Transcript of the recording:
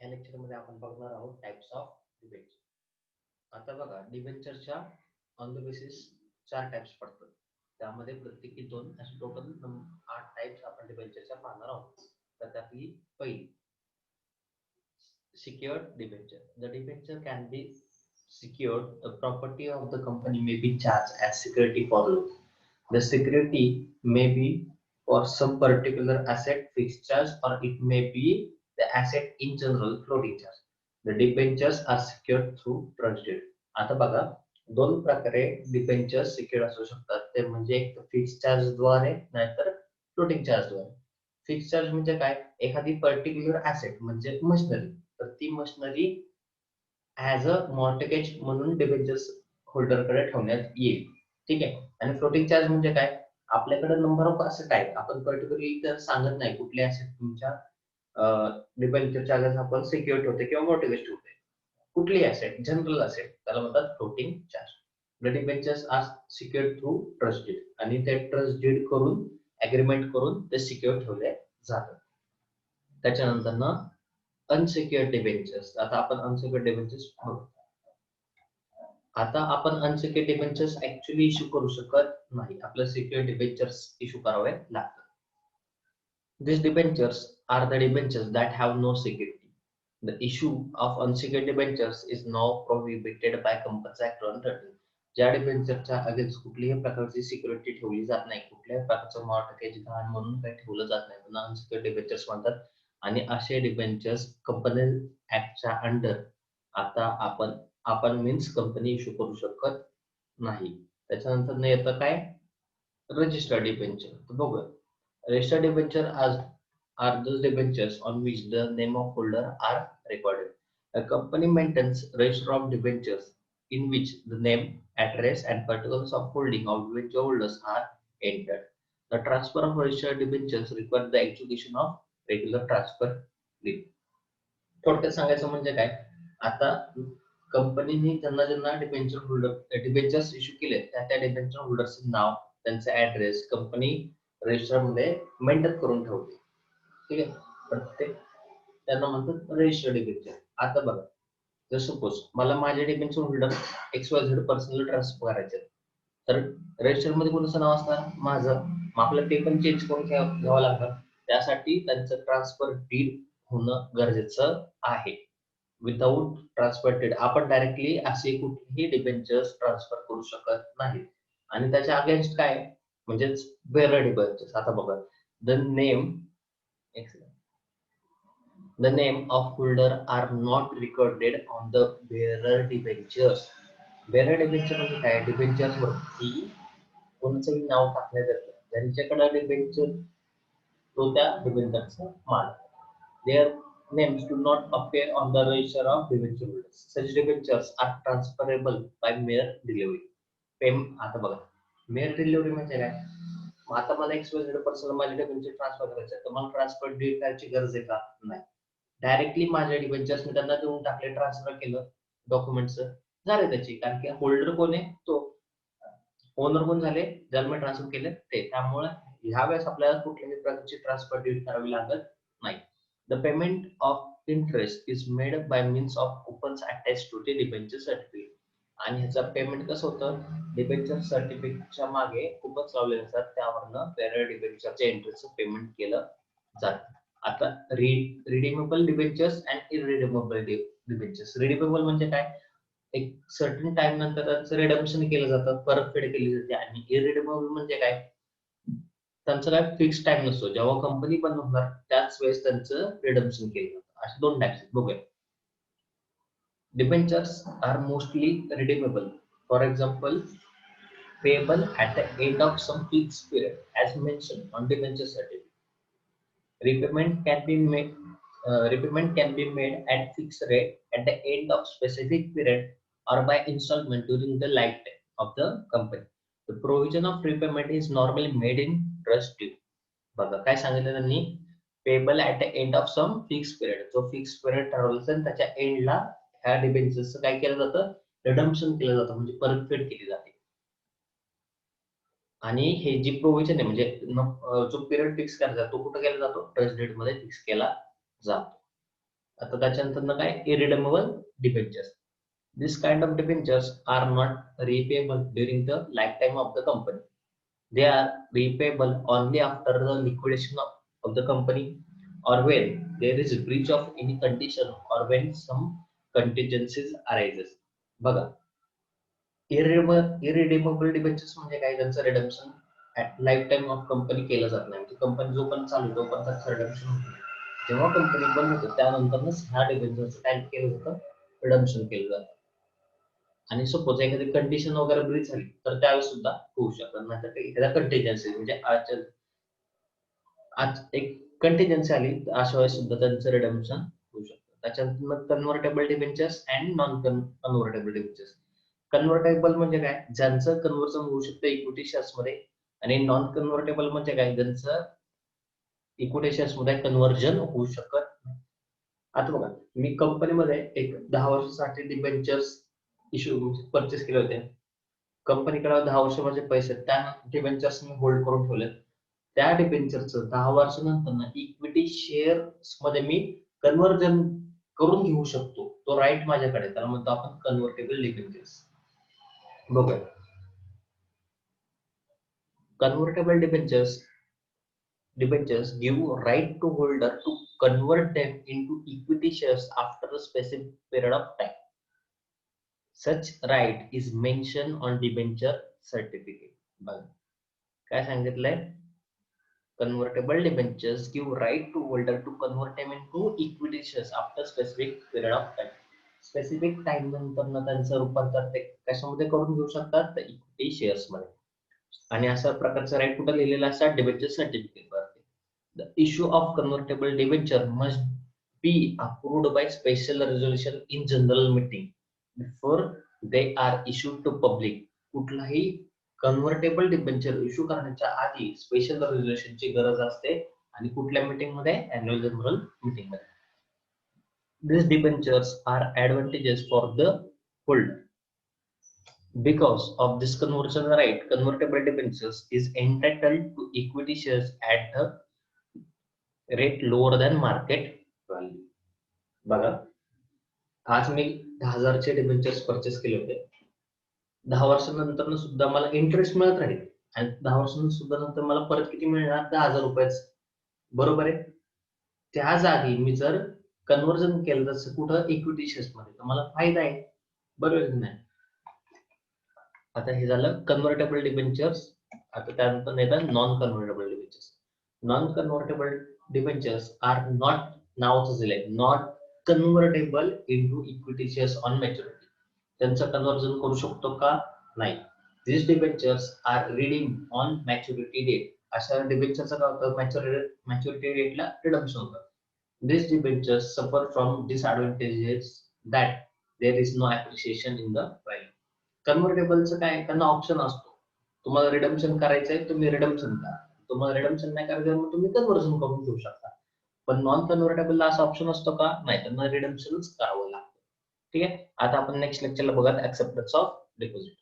या लेक्चर मध्ये आपण बघणार आहोत टाइप्स ऑफ डिबेंचर. आता बघा, डिबेंचरच्या ऑन द बेसिस 4 टाइप्स पडतात. त्यामध्ये प्रत्येकी 2 असे टोटल 8 टाइप्स आपण डिबेंचरच्या पाहणार आहोत. तर त्यातली पहिली secured debenture. The debenture can be secured. The property of the company may be charged as security for loan. The security may be for some particular asset fixed charge, or it may be the asset in general floating charge. The debentures are secured through trust deed. आता बघा, दोन प्रकारे debentures secured असू शकतात. ते म्हणजे एक fix charge द्वारे नाहीतर फ्लोटिंग चार्ज द्वारे. फिक्स चार्ज म्हणजे काय? एखादी पर्टिक्युलर ऍसेट म्हणजे मशिनरी, तर ती मशिनरी ऍज अ मॉर्टगेज म्हणून डिबेंचर्स होल्डरकडे ठेवण्यात येईल. ठीक आहे. आणि फ्लोटिंग चार्ज म्हणजे काय? आपल्याकडे नंबर ऑफ ऍसेट आहेत, आपण पर्टिक्युलरली तर सांगत नाही कुठले ऍसेट तुमच्या डिबेंचरच्या जागी आपण सिक्युअर ठेवते किंवा मॉर्टगेज ठेवते. कुठली ऍसेट, जनरल ऍसेट, त्याला म्हणतात floating charge. The debentures are secured through trust deed, आणि ते ट्रस्ट डीड करून अग्रीमेंट करून ते सिक्युअर ठेवले जातात. त्याच्यानंतर ना अनसिक्युअर्ड डिबेंचर्स. आता आपण अनसिक्युअर्ड डिबेंचर्स बघू. आता आपण अनसिक्युअर्ड डिबेंचर्स ऍक्च्युअली इश्यू करू शकत नाही, आपल्याला सिक्युअर्ड डिबेंचर्स इश्यू करावे लागतात. These debentures are the debentures that have no security. The issue of unsecured debentures is now prohibited by Companies Act 2013. ज्या डिबेंचरच्या अगेन्स्ट कुठल्याही प्रकारची सिक्युरिटी ठेवली जात नाही, कुठल्याही प्रकारचं मॉर्टगेज गहाण म्हणून काही ठेवलं जात नाही, त्यांना अनसिक्युअर्ड डिबेंचर्स म्हणतात. आणि असे डिबेंचर्स कंपनी ऍक्टच्या अंडर आता आपण मीन्स कंपनी इश्यू करू शकत नाही. त्याच्यानंतर येतं काय? Registered debenture. तर बघूया. Registered debenture are those debentures on which the name of holder are recorded. A company maintains register of debentures in which the name, address, and particulars of holding of debenture holders are entered. The transfer of registered debentures requires the execution of regular transfer deed. थोडक्यात सांगायचं म्हणजे काय? आता कंपनीने ज्यांना debenture holder debentures issue केले, त्या debenture होल्डरचं नाव, त्यांचा ऍड्रेस कंपनी रजिस्टर मध्ये मेंटेन करून ठेवते. ठीक आहे. प्रत्येक त्यांना म्हणतात रजिस्टर्ड डिबेंचर. आता बघा, जर सपोज मला माझे debenture holder XYZ personal transfer करायचे, तर रजिस्टर मध्ये कोणाचं नाव असणार? माझं. मग आपल्याला ते पण चेंज करून घ्यावं लागणार. त्यासाठी त्यांचं ट्रान्सफर डीड होणं गरजेचं आहे. विदाऊट ट्रान्सफर डीड आपण डायरेक्टली असे कुठेही डिबेंचर्स ट्रान्सफर करू शकत नाही. आणि त्याच्या अगेन्स्ट काय म्हणजे बेअरर डिबेंचर्स. आता बघा, the name of holder are not recorded on the bearer debentures. Bearer debenture म्हणजे काय? डिबेंचर्स वरती कोणतंही नाव टाकण्यात येतं, ज्यांच्याकडे डिबेंचर तो त्या डिबेंचरचा माल. Their names do not appear on the register of debenture holders. Such debentures are transferable by mere delivery. आता बघा, मेअर डिलिव्हरी म्हणजे काय? आता मला XYZ पर्सन माझे डिबेंचर ट्रान्सफर करायचे, तर मला ट्रान्सफर डीड करायची गरज आहे का? नाही. डायरेक्टली माझे डिबेंचर्स मी त्यांना देऊन टाकले, ट्रान्सफर केलं, डॉक्युमेंट्स झाले त्याची. कारण की होल्डर कोण आहे? तो. ओनर कोण झाले? ज्याला मी ट्रान्सफर केले ते. त्यामुळे ह्या वेळेस आपल्याला कुठल्याही प्रकारची ट्रान्सफर डीड करावी लागत नाही. The payment of interest is made by means of coupons attached to the debenture certificate. आणि ह्याचा पेमेंट कसं होतं? डिबेंचर सर्टिफिकेटच्या मागे कुपन्स लावलेले असतात, त्यावरनं बेअरर डिबेंचरच्या इंटरेस्टचं पेमेंट केलं जातं. आता redeemable debentures and irredeemable debentures. Redeemable म्हणजे काय? एक सर्टन टाइम नंतर त्यांचं रिडम्पशन केलं जातं, परतफेड केली जाते. आणि इररिडीमेबल म्हणजे काय? त्यांचा काय फिक्स टाइम नसतो, जेव्हा कंपनी बंद होणार त्याच वेळेस त्यांचं रिडम्पशन केलं जातं. असे 2 टाइप्स आहेत. बघूया. Debentures are mostly redeemable. For example, payable at the end of some fixed period as mentioned on debenture certificate. Repayment can be made at fixed rate at the end of specific period or by installment during the lifetime of the company. The provision of repayment is normally made in trust deed. बघा काय सांगितलं त्यांनी? Payable at the end of some fix period. जो fix period ठरवला असेल त्याच्या एंडला ह्या डिबेंचर्सचं काय केलं जातं? रिडम्पशन केलं जातं, म्हणजे परतफेड केली जाते. आणि हे जी प्रोव्हिजन आहे म्हणजे जो पिरियड फिक्स केला जातो तो कुठे केला जातो? ट्रस्ट डेट मध्ये फिक्स केला जातो. आता त्याच्यानंतर काय irredeemable debentures. This kind of debentures are not repayable during the lifetime of the company. They are repayable only after the liquidation of the company, or when there is a breach of any condition, or when some contingencies arises. बघा, irredeemable debentures म्हणजे काय, त्यांचं redemption at life time of company केलं जात नाही. म्हणजे company जो पण चालू तो पण त्याचं रिडम्पशन होत नाही. जेव्हा कंपनी बंद होते त्यानंतरच ह्या डिबेंचरचं काय केलं जातं, रिडम्पशन केलं जातं. आणि सपोज एखादी कंडिशन वगैरे ब्रीच झाली तर त्यावेळेस सुद्धा होऊ शकतात. नाहीतर एखाद्या कंटिन्जन्सी म्हणजे आज एक कंटिन्जन्सी आली तर अशा वेळेस सुद्धा त्यांचं रिडम्पशन होऊ शकतं. त्याच्यानंतर convertible debentures and non convertible debentures. Convertible म्हणजे काय, ज्यांचं कन्व्हर्जन होऊ शकतं इक्विटी शेअर्स मध्ये, आणि नॉन कन्व्हर्टेबल म्हणजे काय, ज्यांचं इक्विटी शेअर्स मध्ये कन्व्हर्जन होऊ शकत नाही. आता बघा, मी कंपनीमध्ये एक 10 वर्षासाठी डिबेंचर्स इश्यू परचेस केले होते. कंपनीकडे 10 वर्ष माझे पैसे, त्या डिबेंचर्स मी होल्ड करून ठेवले. त्या डिबेंचरचं 10 वर्षानंतर इक्विटी शेअर्स मध्ये मी कन्व्हर्जन करून घेऊ शकतो. तो राईट माझ्याकडे, त्याला म्हणतो आपण कन्व्हर्टेबल डिबेंचर्स. बघूया, convertible debentures give right to holder to convert them into equity shares after a specific period of time. Such right is mentioned on debenture certificate. बघा काय सांगितलंय, convertible debentures give right to holder to convert them into equity shares after specific period of time. Specific time नंतर त्यांचं रूपांतर ते कशामध्ये करून घेऊ शकतात, तर इक्विटी शेअर्स मध्ये. आणि अशा प्रकारचा राईट कुठे लिहिलेला असतात, डिबेंचर सर्टिफिकेट वरती. The issue of convertible debenture must be approved by special resolution in general meeting before they are issued to public. कुठलाही कन्व्हर्टेबल डिबेंचर इश्यू करण्याच्या आधी स्पेशल रेझोल्युशनची गरज असते, आणि कुठल्या मीटिंग मध्ये, अॅन्युअल जनरल मीटिंग मध्ये. These debentures are advantageous for the holder. Because of this conversion right, convertible debentures is entitled to equity shares at the rate lower than market value. बघा, आज मी 10,000चे debentures purchase केले होते. 10 वर्षानंतर सुद्धा मला interest मिळत राहील, आणि 10 वर्षांनंतर सुद्धा नंतर मला परत किती मिळणार, 10,000 रुपयेच. बरोबर आहे. त्या जागी मी जर कन्व्हर्जन केलं तसं कुठं, इक्विटी शेअर्स मध्ये, तर मला फायदा आहे. बरोबर आहे की नाही. आता हे झालं कन्व्हर्टेबल डिबेंचर्स. आता त्यानंतर येतात non convertible debentures. Non convertible debentures are not, नावच दिलंय, not convertible into equity shares on maturity. त्यांचं कन्व्हर्जन करू शकतो का, नाही. These debentures are redeemed on maturity date. अशा डिबेंचरचं काय होतं, मॅच्युरिटी डेटला रिडम्पशन होतं. These debentures suffer from disadvantages that there is no appreciation in the value. कन्व्हर्टेबलचं काय, त्यांना ऑप्शन असतो, तुम्हाला रिडम्पशन करायचंय तुम्ही रिडम्पशन करा, तुम्हाला रिडम्पशन नाही करायचं मग तुम्ही कन्व्हर्जन करून घेऊ शकता. पण नॉन कन्व्हर्टेबल असा ऑप्शन असतो का, नाही, त्यांना रिडम्पशनच करावं लागतं. ठीक आहे. आता आपण नेक्स्ट लेक्चरला बघा ऍक्सेप्टन्स ऑफ डिपॉझिट.